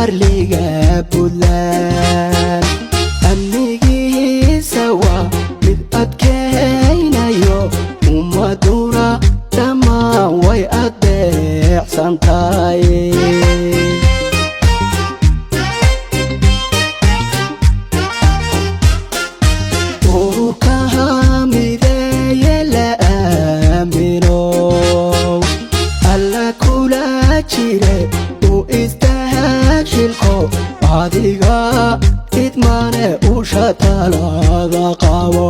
arliga Puntland amnigiisa waa mid adkaynayo ummaduna dhammaan way adeecsan tahay adiga idmane usha talaga qabo